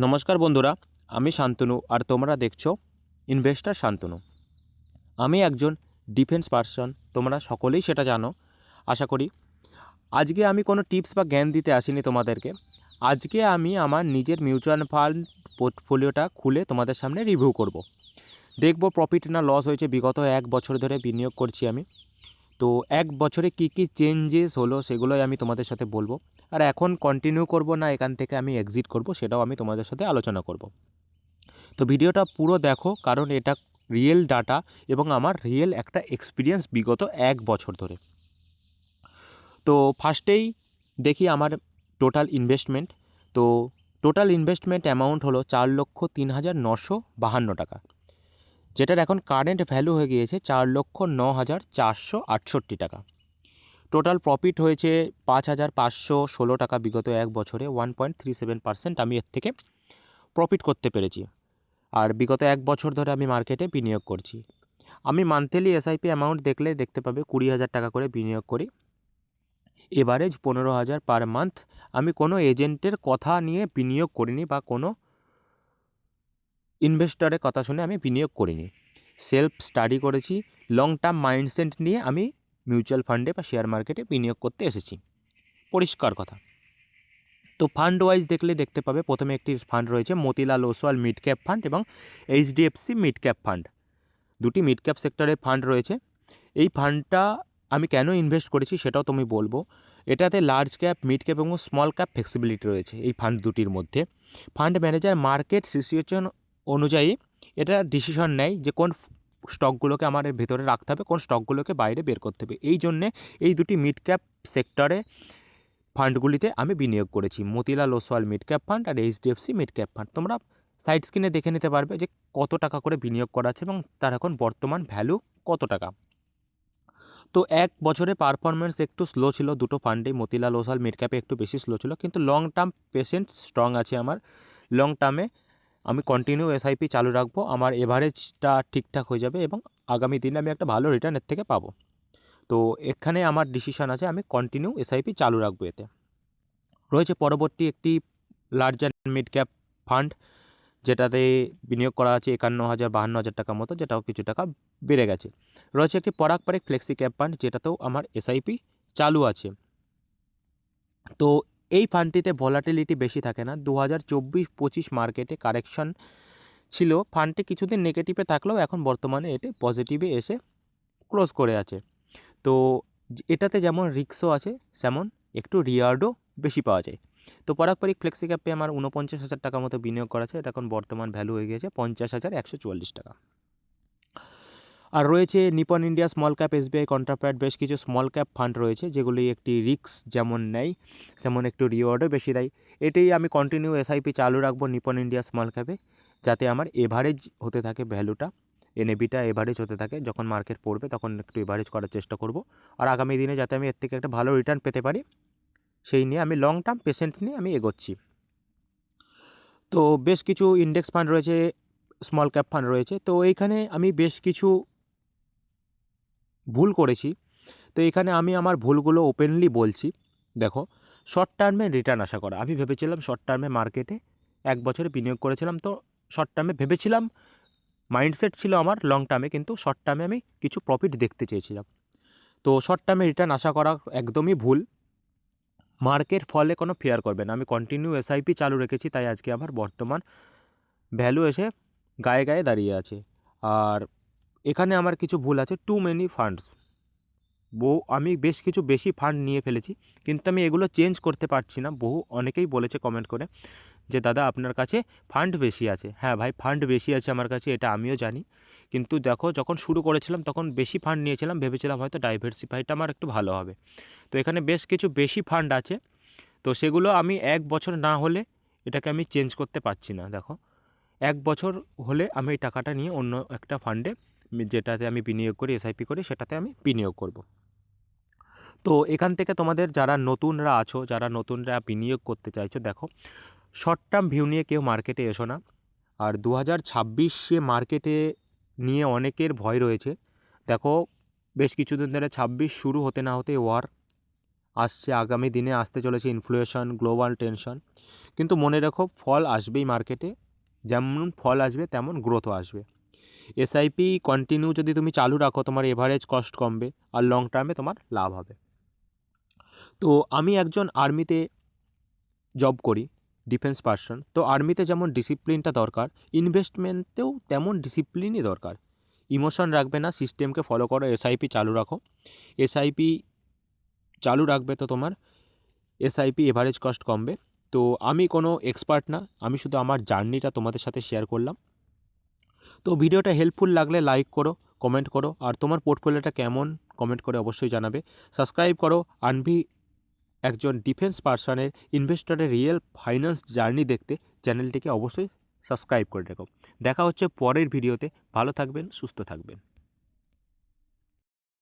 নমস্কার বন্ধুরা, আমি শান্তনু আর তোমরা দেখছো ইনভেস্টার শান্তনু। আমি একজন ডিফেন্স পার্সন, তোমরা সকলেই সেটা জানো আশা করি। আজকে আমি কোনো টিপস বা জ্ঞান দিতে আসিনি তোমাদেরকে। আজকে আমি আমার নিজের মিউচুয়াল ফান্ড পোর্টফোলিওটা খুলে তোমাদের সামনে রিভিউ করব। দেখব প্রফিট না লস হয়েছে। বিগত 1 বছর ধরে বিনিয়োগ করছি আমি। তো 1 বছরে কী কী চেঞ্জেস হলো সেগুলোই আমি তোমাদের সাথে বলবো। আর এখন কন্টিনিউ করব না এখান থেকে আমি এক্সিট করব, সেটাও আমি তোমাদের সাথে আলোচনা করব। তো ভিডিওটা পুরো দেখো, কারণ এটা রিয়েল ডাটা এবং আমার রিয়েল একটা এক্সপিরিয়েন্স বিগত 1 বছর ধরে। তো ফার্স্টেই দেখি আমার টোটাল ইনভেস্টমেন্ট। তো টোটাল ইনভেস্টমেন্ট অ্যামাউন্ট হলো 4,09,952 টাকা, যেটার এখন কারেন্ট ভ্যালু হয়ে গিয়েছে 4,09,468 টাকা। টোটাল প্রফিট হয়েছে 5,516 টাকা বিগত 1 বছরে। 1.37% আমি এর থেকে প্রফিট করতে পেরেছি। আর বিগত 1 বছর ধরে আমি মার্কেটে বিনিয়োগ করছি। আমি মান্থলি এসআইপি অ্যামাউন্ট দেখতে পাবে 20,000 টাকা করে বিনিয়োগ করি। Average 15,000 per month. আমি কোনো এজেন্টের কথা নিয়ে বিনিয়োগ করিনি বা কোনো ইনভেস্টরের কথা শুনে আমি বিনিয়োগ করিনি। সেলফ স্টাডি করেছি। লং টার্ম মাইন্ডসেট নিয়ে আমি মিউচুয়াল ফান্ডে বা শেয়ার মার্কেটে বিনিয়োগ করতে এসেছি। পরিষ্কার কথা। তো ফান্ড ওয়াইজ দেখতে পাবে প্রথমে একটি ফান্ড রয়েছে Motilal Oswal mid cap fund এবং এইচডিএফসি মিড ক্যাপ ফান্ড। দুটি মিড ক্যাপ সেক্টরে ফান্ড রয়েছে। এই ফান্ডটা আমি কেন ইনভেস্ট করেছি সেটাও তুমি বলবো। এটাতে লার্জ ক্যাপ, মিড ক্যাপ এবং স্মল ক্যাপ ফ্লেক্সিবিলিটি রয়েছে এই ফান্ড দুটির মধ্যে। ফান্ড ম্যানেজার মার্কেট সিচুয়েশন অনুযায়ী এটা ডিসিশন নেয় যে কোন স্টকগুলোকে আমার ভেতরে রাখতে হবে, কোন স্টকগুলোকে বাইরে বের করতে হবে। এই জন্যে এই দুটি মিড ক্যাপ সেক্টরে ফান্ডগুলিতে আমি বিনিয়োগ করেছি, Motilal Oswal mid cap fund আর এইচডিএফসি মিড ক্যাপ ফান্ড। তোমরা সাইড স্ক্রিনে দেখে নিতে পারবে যে কত টাকা করে বিনিয়োগ করা আছে এবং তার এখন বর্তমান ভ্যালু কত টাকা। তো 1 বছরে পারফরমেন্স একটু স্লো ছিল দুটো ফান্ডেই। মতিলাল ওসওয়াল মিড ক্যাপে একটু বেশি স্লো ছিল, কিন্তু লং টার্ম পেশেন্ট স্ট্রং আছে আমার। লং টার্মে আমি কন্টিনিউ এসআইপি চালু রাখবো। আমার এভারেজটা ঠিকঠাক হয়ে যাবে এবং আগামী দিনে আমি একটা ভালো রিটার্ন এর থেকে পাবো। তো এখানে আমার ডিসিশন আছে, আমি কন্টিনিউ এসআইপি চালু রাখবো। এতে রয়েছে পরবর্তী একটি লার্জার মিড ক্যাপ ফান্ড, যেটাতে বিনিয়োগ করা আছে 51,000-52,000 টাকার মতো, যেটাও কিছু টাকা বেড়ে গেছে। রয়েছে একটি পরাগ পারিক ফ্লেক্সি ক্যাপ ফান্ড, যেটাতেও আমার এসআইপি চালু আছে। তো এই ফান্ডটিতে ভলাটিলিটি বেশি থাকে না। 2024-25 মার্কেটে কারেকশন ছিল, ফান্ডটি কিছুদিন নেগেটিভে থাকলেও এখন বর্তমানে এটি পজিটিভে এসে ক্লোজ করে আছে। তো এটাতে যেমন রিস্কও আছে তেমন একটু রিওয়ার্ডও বেশি পাওয়া যায়। তো পরাগ পারিক ফ্লেক্সি ক্যাপে আমার 49,000 টাকা মতো বিনিয়োগ করা আছে। এটা এখন বর্তমান ভ্যালু হয়ে গিয়েছে 50,144 টাকা। আর রয়েছে Nippon India small cap, SBI কন্ট্রাপ্যাড, বেশ কিছু স্মল ক্যাপ ফান্ড রয়েছে যেগুলি একটি রিস্ক যেমন নেয় তেমন একটু রিওয়ার্ডও বেশি দেয়। এটাই আমি কন্টিনিউ এসআইপি চালু রাখবো নিপন ইন্ডিয়া স্মল ক্যাপে, যাতে আমার এভারেজ হতে থাকে ভ্যালুটা, এনএবিটা এভারেজ হতে থাকে। যখন মার্কেট পড়বে তখন একটু এভারেজ করার চেষ্টা করব। আর আগামী দিনে যাতে আমি এর থেকে একটা ভালো রিটার্ন পেতে পারি সেই নিয়ে আমি লং টার্ম পেশেন্ট নিয়ে আমি এগোচ্ছি। তো বেশ কিছু ইন্ডেক্স ফান্ড রয়েছে, স্মল ক্যাপ ফান্ড রয়েছে। তো এইখানে আমি বেশ কিছু ভুল করেছি। তো এখানে আমি আমার ভুলগুলো ওপেনলি বলছি। দেখো, শর্ট টার্মে রিটার্ন আশা করা। আমি ভেবেছিলাম শর্ট টার্মে মার্কেটে 1 বছরে বিনিয়োগ করেছিলাম, তো শর্ট টার্মে ভেবেছিলাম, মাইন্ডসেট ছিল আমার লং টার্মে, কিন্তু শর্ট টার্মে আমি কিছু প্রফিট দেখতে চেয়েছিলাম। তো শর্ট টার্মে রিটার্ন আশা করা একদমই ভুল। মার্কেট ফলে কোনো ফেয়ার করবে না। আমি কন্টিনিউ এসআইপি চালু রেখেছি, তাই আজকে আমার বর্তমান ভ্যালু এসে গায়ে গায়ে দাঁড়িয়ে আছে। আর এখানে আমার কিছু ভুল আছে, টু মেনি ফান্ডস। আমি বেশ কিছু বেশি ফান্ড নিয়ে ফেলেছি, কিন্তু আমি এগুলো চেঞ্জ করতে পারছি না। অনেকেই বলেছে কমেন্ট করে যে দাদা আপনার কাছে ফান্ড বেশি আছে। হ্যাঁ ভাই, ফান্ড বেশি আছে আমার কাছে, এটা আমিও জানি। কিন্তু দেখো, যখন শুরু করেছিলাম তখন বেশি ফান্ড নিয়েছিলাম, ভেবেছিলাম হয়তো ডাইভার্সিফাইটা আমার একটু ভালো হবে। তো এখানে বেশ কিছু বেশি ফান্ড আছে, তো সেগুলো আমি 1 বছর না হলে এটাকে আমি চেঞ্জ করতে পারছি না। দেখো, 1 বছর হলে আমি এই টাকাটা নিয়ে অন্য একটা ফান্ডে, যেটাতে আমি বিনিয়োগ করি, এসআইপি করি, সেটাতে আমি বিনিয়োগ করব। তো এখান থেকে তোমাদের যারা নতুনরা আছো, যারা নতুনরা বিনিয়োগ করতে চাইছো, দেখো, শর্ট টার্ম ভিউ নিয়ে কেউ মার্কেটে এসো না। আর 2026 মার্কেটে নিয়ে অনেকের ভয় রয়েছে। দেখো, বেশ কিছুদিন ধরে 26 শুরু হতে না হতে ওয়ার, আসছে, আগামী দিনে আসতে চলেছে ইনফ্লেশন, গ্লোবাল টেনশন, কিন্তু মনে রেখো ফল আসবেই মার্কেটে, যেমন ফল আসবে তেমন গ্রোথও আসবে। এসআইপি কন্টিনিউ যদি তুমি চালু রাখো, তোমার এভারেজ কস্ট কমবে আর লং টার্মে তোমার লাভ হবে। তো আমি একজন আর্মিতে জব করি, ডিফেন্স পার্সন। তো আর্মিতে যেমন ডিসিপ্লিনটা দরকার, ইনভেস্টমেন্টেও তেমন ডিসিপ্লিনই দরকার। ইমোশন রাখবে না, সিস্টেমকে ফলো করো, এসআইপি চালু রাখো। এসআইপি চালু রাখবে তো তোমার এসআইপি এভারেজ কস্ট কমবে। তো আমি কোনো এক্সপার্ট না, আমি শুধু আমার জার্নিটা তোমাদের সাথে শেয়ার করলাম। তো ভিডিওটা হেল্পফুল লাগলে লাইক করো, কমেন্ট করো, আর তোমার পোর্টফোলিওটা কেমন কমেন্ট করে অবশ্যই জানাবে। সাবস্ক্রাইব করো। আনভি একজন ডিফেন্স পার্সনের ইনভেস্টরের রিয়েল ফাইন্যান্স জার্নি দেখতে চ্যানেলটিকে অবশ্যই সাবস্ক্রাইব করে রাখো। দেখা হচ্ছে পরের ভিডিওতে। ভালো থাকবেন, সুস্থ থাকবেন।